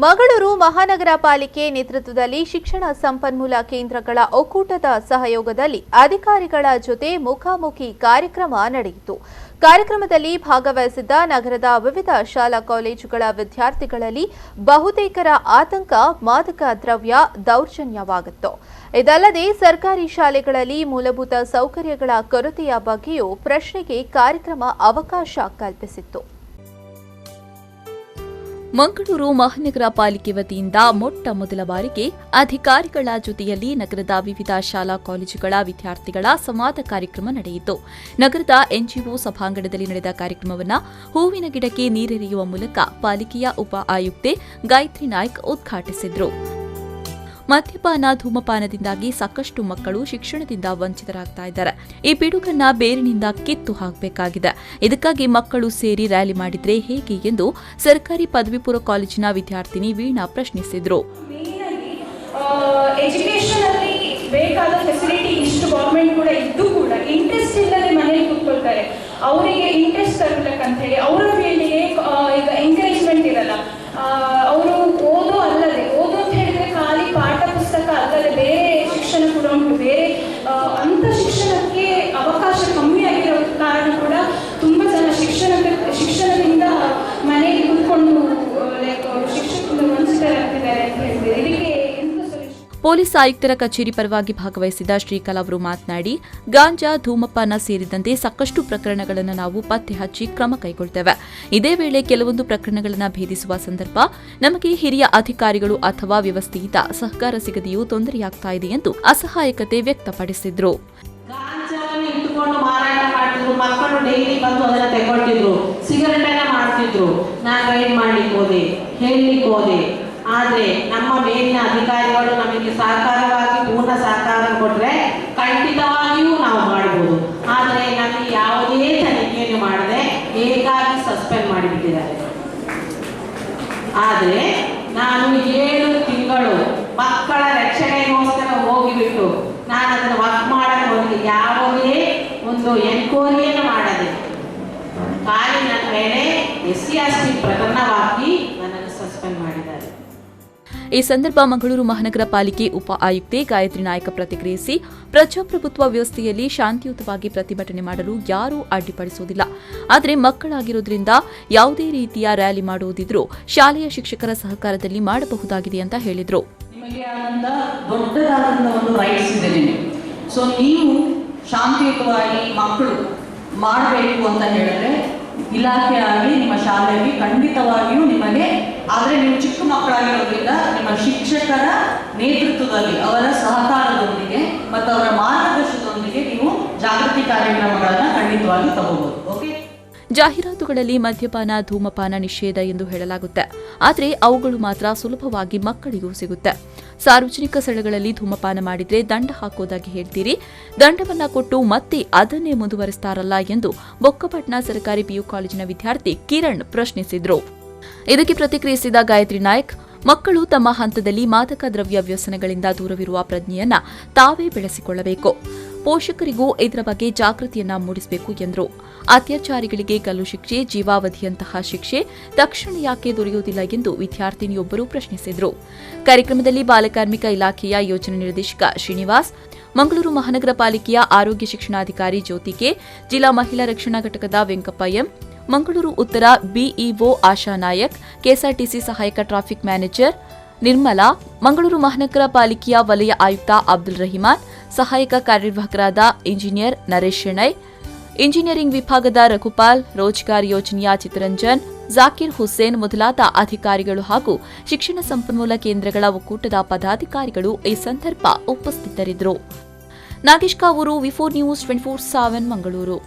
ಮಂಗಳೂರು ಮಹಾನಗರ ಪಾಲಿಕೆ ನೇತೃತ್ವದಲ್ಲಿ ಶಿಕ್ಷಣ ಸಂಪನ್ಮೂಲ ಕೇಂದ್ರಗಳ ಒಕ್ಕೂಟದ ಸಹಯೋಗದಲ್ಲಿ ಅಧಿಕಾರಿಗಳ ಜೊತೆ ಮುಖಾಮುಖಿ ಕಾರ್ಯಕ್ರಮ ನಡೆಯಿತು. ಕಾರ್ಯಕ್ರಮದಲ್ಲಿ ಭಾಗವಹಿಸಿದ್ದ ನಗರದ ವಿವಿಧ ಶಾಲಾ ಕಾಲೇಜುಗಳ ವಿದ್ಯಾರ್ಥಿಗಳಲ್ಲಿ ಬಹುತೇಕರ ಆತಂಕ ಮಾದಕ ದ್ರವ್ಯ ದೌರ್ಜನ್ಯವಾಗಿತ್ತು. ಇದಲ್ಲದೆ ಸರ್ಕಾರಿ ಶಾಲೆಗಳಲ್ಲಿ ಮೂಲಭೂತ ಸೌಕರ್ಯಗಳ ಕೊರತೆಯ ಬಗ್ಗೆಯೂ ಪ್ರಶ್ನೆಗೆ ಕಾರ್ಯಕ್ರಮ ಅವಕಾಶ ಕಲ್ಪಿಸಿತ್ತು. ಮಂಗಳೂರು ಮಹಾನಗರ ಪಾಲಿಕೆ ವತಿಯಿಂದ ಮೊಟ್ಟ ಮೊದಲ ಬಾರಿಗೆ ಅಧಿಕಾರಿಗಳ ಜೊತೆಯಲ್ಲಿ ನಗರದ ವಿವಿಧ ಶಾಲಾ ಕಾಲೇಜುಗಳ ವಿದ್ಯಾರ್ಥಿಗಳ ಸಂವಾದ ಕಾರ್ಯಕ್ರಮ ನಡೆಯಿತು. ನಗರದ ಎನ್ಜಿಒ ಸಭಾಂಗಣದಲ್ಲಿ ನಡೆದ ಕಾರ್ಯಕ್ರಮವನ್ನು ಹೂವಿನ ಗಿಡಕ್ಕೆ ನೀರೆರೆಯುವ ಮೂಲಕ ಪಾಲಿಕೆಯ ಉಪ ಆಯುಕ್ತೆ ಗಾಯತ್ರಿ ನಾಯ್ಕ್ ಉದ್ಘಾಟಿಸಿದರು. ಮದ್ಯಪಾನ ಧೂಮಪಾನದಿಂದಾಗಿ ಸಾಕಷ್ಟು ಮಕ್ಕಳು ಶಿಕ್ಷಣದಿಂದ ವಂಚಿತರಾಗ್ತಾ ಈ ಪಿಡುಗನ್ನ ಬೇರಿನಿಂದ ಕಿತ್ತು ಹಾಕಬೇಕಾಗಿದೆ. ಇದಕ್ಕಾಗಿ ಮಕ್ಕಳು ಸೇರಿ ರ್ಯಾಲಿ ಮಾಡಿದ್ರೆ ಹೇಗೆ ಎಂದು ಸರ್ಕಾರಿ ಪದವಿ ಪೂರ್ವ ಕಾಲೇಜಿನ ವಿದ್ಯಾರ್ಥಿನಿ ವೀಣಾ ಪ್ರಶ್ನಿಸಿದ್ರು. ಎಜುಕೇಶನ್ ಅಲ್ಲಿ ಬೇಕಾದ ಫೆಸಿಲಿಟಿ ಇಷ್ಟು ಗವರ್ಮೆಂಟ್ ಕೂಡ ಇದ್ದು ಕೂಡ ಇಂಟ್ರೆಸ್ಟ್ ಇಲ್ಲದೆ ಮನೆಯಲ್ಲಿ ಕೂತ್ಕೊಳ್ತಾರೆ. ಅವರಿಗೆ ಇಂಟ್ರೆಸ್ಟ್ ತರಬೇಕಂತ ಹೇಳಿ ಅವರ ಫೀಲ್ಡ್ಗೆ ಈಗ ಎಂಕರೇಜ್ಮೆಂಟ್ ಇರಲ್ಲ. ಅವರು ಓದು ಅಂತ ಹೇಳಿದ್ರೆ ಖಾಲಿ ಪಾಠ ಪುಸ್ತಕ ಅಲ್ಲದೆ ಬೇರೆ ಶಿಕ್ಷಣ ಕೂಡ ಉಂಟು. ಬೇರೆ ಅಂತ ಶಿಕ್ಷಣಕ್ಕೆ ಅವಕಾಶ ಕಮ್ಮಿ ಆಗಿರೋ ಕಾರಣ ಕೂಡ ತುಂಬಾ ಜನ ಶಿಕ್ಷಣದಿಂದ ಮನೆಯಲ್ಲಿ ಕೂತ್ಕೊಂಡು ಶಿಕ್ಷಕರಿಂದ ವಂಚಿತರಾಗ್ತಿದ್ದಾರೆ ಅಂತ ಹೇಳಿದ್ರೆ ಇದಕ್ಕೆ ಪೊಲೀಸ್ ಆಯುಕ್ತರ ಕಚೇರಿ ಪರವಾಗಿ ಭಾಗವಹಿಸಿದ ಶ್ರೀಕಲಾ ಅವರು ಮಾತನಾಡಿ, ಗಾಂಜಾ, ಧೂಮಪಾನ ಸೇರಿದಂತೆ ಸಾಕಷ್ಟು ಪ್ರಕರಣಗಳನ್ನು ನಾವು ಪತ್ತೆ ಹಚ್ಚಿ ಕ್ರಮ ಕೈಗೊಳ್ಳುತ್ತೇವೆ. ಇದೇ ವೇಳೆ ಕೆಲವೊಂದು ಪ್ರಕರಣಗಳನ್ನು ಭೇದಿಸುವ ಸಂದರ್ಭ ನಮಗೆ ಹಿರಿಯ ಅಧಿಕಾರಿಗಳು ಅಥವಾ ವ್ಯವಸ್ಥೆಯಿಂದ ಸಹಕಾರ ಸಿಗದೆಯೂ ತೊಂದರೆಯಾಗ್ತಾ ಇದೆ ಎಂದು ಅಸಹಾಯಕತೆ ವ್ಯಕ್ತಪಡಿಸಿದ್ರು. ಮಕ್ಕಳು ಡೈಲಿ ಬಂದು ಅದನ್ನ ತಗೊಂಡಿದ್ರು, ಸಿಗರೇಟ್ ಮಾಡ್ತಿದ್ರು. ನಾನು ರೈಡ್ ಮಾಡ್ಲಿಕ್ಕೆ ಹೋದೆ, ಹೇಳಲಿಕ್ಕೆ ಹೋದೆ. ಆದರೆ ನಮ್ಮ ಮೇಲಿನ ಅಧಿಕಾರಿಗಳು ನಮಗೆ ಸಹಕಾರವಾಗಿ ಪೂರ್ಣ ಸಹಕಾರ ಕೊಟ್ಟರೆ ಖಂಡಿತವಾಗಿಯೂ ನಾವು ಮಾಡಬಹುದು. ಆದರೆ ನಮಗೆ ಯಾವುದೇ ತನಿಖೆಯನ್ನು ಮಾಡದೆ ಹೇಗಾಗಿ ಸಸ್ಪೆಂಡ್ ಮಾಡಿಬಿಟ್ಟಿದ್ದಾರೆ. ಆದರೆ ನಾನು 7 ತಿಂಗಳು ಮಕ್ಕಳ ರಕ್ಷಣೆಗೋಸ್ಕರ ಹೋಗಿಬಿಟ್ಟು ನಾನು ಅದನ್ನು ವರ್ಕ್ ಮಾಡಲು ಹೋಗಿ ಯಾವುದೇ ಒಂದು ಎನ್ಕ್ವೈರಿಯನ್ನು ಮಾಡದೆ ಖಾಲಿ ನನ್ನ ಮೇಲೆ SC/ST ಪ್ರಕರಣವಾಗಿ ನನ್ನನ್ನು ಸಸ್ಪೆಂಡ್ ಮಾಡಿದ್ದಾರೆ. ಈ ಸಂದರ್ಭ ಮಂಗಳೂರು ಮಹಾನಗರ ಪಾಲಿಕೆ ಉಪ ಆಯುಕ್ತೆ ಗಾಯತ್ರಿ ನಾಯ್ಕ ಪ್ರತಿಕ್ರಿಯಿಸಿ, ಪ್ರಜಾಪ್ರಭುತ್ವ ವ್ಯವಸ್ಥೆಯಲ್ಲಿ ಶಾಂತಿಯುತವಾಗಿ ಪ್ರತಿಭಟನೆ ಮಾಡಲು ಯಾರೂ ಅಡ್ಡಿಪಡಿಸುವುದಿಲ್ಲ. ಆದರೆ ಮಕ್ಕಳಾಗಿರೋದ್ರಿಂದ ಯಾವುದೇ ರೀತಿಯ ರ್ಯಾಲಿ ಮಾಡುವುದಿದ್ರೂ ಶಾಲೆಯ ಶಿಕ್ಷಕರ ಸಹಕಾರದಲ್ಲಿ ಮಾಡಬಹುದಾಗಿದೆ ಅಂತ ಹೇಳಿದರು. ನಿಮಗೆ ದೊಡ್ಡದಾದ ಒಂದು ರೈಟ್ಸ್ ಇದೆ ನಿಮಗೆ. ಸೊ ನೀವು ಶಾಂತಿಯುತವಾಗಿ ಮಕ್ಕಳು ಮಾಡಬೇಕು ಅಂತ ಹೇಳಿದ್ರೆ ಇಲಾಖೆಯಾಗಿ ನಿಮ್ಮ ಶಾಲೆಯಲ್ಲಿ ಖಂಡಿತವಾಗಿಯೂ ನಿಮಗೆ, ಆದರೆ ನೀವು ಚಿಕ್ಕ ಮಕ್ಕಳಾಗಿರೋದ್ರಿಂದ ನಿಮ್ಮ ಶಿಕ್ಷಕರ ನೇತೃತ್ವದಲ್ಲಿ ಅವರ ಸಹಕಾರದೊಂದಿಗೆ ಮತ್ತು ಅವರ ಮಾರ್ಗದರ್ಶನದೊಂದಿಗೆ ನೀವು ಜಾಗೃತಿ ಕಾರ್ಯಕ್ರಮಗಳನ್ನು ಖಂಡಿತವಾಗಿ ತಗೋಬಹುದು. ಓಕೆ. ಜಾಹೀರಾತುಗಳಲ್ಲಿ ಮದ್ಯಪಾನ, ಧೂಮಪಾನ ನಿಷೇಧ ಎಂದು ಹೇಳಲಾಗುತ್ತೆ. ಆದರೆ ಅವುಗಳು ಮಾತ್ರ ಸುಲಭವಾಗಿ ಮಕ್ಕಳಿಗೂ ಸಿಗುತ್ತೆ. ಸಾರ್ವಜನಿಕ ಸ್ಥಳಗಳಲ್ಲಿ ಧೂಮಪಾನ ಮಾಡಿದ್ರೆ ದಂಡ ಹಾಕೋದಾಗಿ ಹೇಳ್ತೀರಿ, ದಂಡವನ್ನ ಕೊಟ್ಟು ಮತ್ತೆ ಅದನ್ನೇ ಮುಂದುವರಿಸ್ತಾರಲ್ಲ ಎಂದು ಬೊಕ್ಕಪಟ್ನ ಸರ್ಕಾರಿ PU ಕಾಲೇಜಿನ ವಿದ್ಯಾರ್ಥಿ ಕಿರಣ್ ಪ್ರಶ್ನಿಸಿದ್ರು. ಇದಕ್ಕೆ ಪ್ರತಿಕ್ರಿಯಿಸಿದ ಗಾಯತ್ರಿ ನಾಯ್ಕ್, ಮಕ್ಕಳು ತಮ್ಮ ಹಂತದಲ್ಲಿ ಮಾದಕ ದ್ರವ್ಯ ವ್ಯಸನಗಳಿಂದ ದೂರವಿರುವ ಪ್ರಜ್ಞೆಯನ್ನ ತಾವೇ ಬೆಳೆಸಿಕೊಳ್ಳಬೇಕು. ಪೋಷಕರಿಗೂ ಇದರ ಬಗ್ಗೆ ಜಾಗೃತಿಯನ್ನ ಮೂಡಿಸಬೇಕು ಎಂದರು. ಅತ್ಯಾಚಾರಿಗಳಿಗೆ ಗಲ್ಲು ಶಿಕ್ಷೆ, ಜೀವಾವಧಿಯಂತಹ ಶಿಕ್ಷೆ ತಕ್ಷಣ ಯಾಕೆ ದೊರೆಯುವುದಿಲ್ಲ ಎಂದು ವಿದ್ಯಾರ್ಥಿನಿಯೊಬ್ಬರು ಪ್ರಶ್ನಿಸಿದರು. ಕಾರ್ಯಕ್ರಮದಲ್ಲಿ ಬಾಲಕಾರ್ಮಿಕ ಇಲಾಖೆಯ ಯೋಜನಾ ನಿರ್ದೇಶಕ ಶ್ರೀನಿವಾಸ್, ಮಂಗಳೂರು ಮಹಾನಗರ ಪಾಲಿಕೆಯ ಆರೋಗ್ಯ ಶಿಕ್ಷಣಾಧಿಕಾರಿ ಜ್ಯೋತಿಕೆ, ಜಿಲ್ಲಾ ಮಹಿಳಾ ರಕ್ಷಣಾ ಘಟಕದ ವೆಂಕಪ್ಪ ಎಂ, ಮಂಗಳೂರು ಉತ್ತರ BEO ಆಶಾ ನಾಯಕ್, ಕೆಎಸ್ಆರ್ಟಿಸಿ ಸಹಾಯಕ ಟ್ರಾಫಿಕ್ ಮ್ಯಾನೇಜರ್ ನಿರ್ಮಲಾ, ಮಂಗಳೂರು ಮಹಾನಗರ ಪಾಲಿಕೆಯ ವಲಯ ಆಯುಕ್ತ ಅಬ್ದುಲ್ ರಹಿಮಾನ್, ಸಹಾಯಕ ಕಾರ್ಯನಿರ್ವಾಹಕರಾದ ಇಂಜಿನಿಯರ್ ನರೇಶ್ ಶೆಣೈ, ಇಂಜಿನಿಯರಿಂಗ್ ವಿಭಾಗದ ರಘುಪಾಲ್, ರೋಜ್ಗಾರ್ ಯೋಜನೆಯ ಚಿತ್ತರಂಜನ್, ಜಾಕಿರ್ ಹುಸೇನ್ ಮೊದಲಾದ ಅಧಿಕಾರಿಗಳು ಹಾಗೂ ಶಿಕ್ಷಣ ಸಂಪನ್ಮೂಲ ಕೇಂದ್ರಗಳ ಒಕ್ಕೂಟದ ಪದಾಧಿಕಾರಿಗಳು ಈ ಸಂದರ್ಭ ಉಪಸ್ಥಿತರಿದ್ದರು. Nagesh Kavoor, V4 News 24/7 Mangaluru.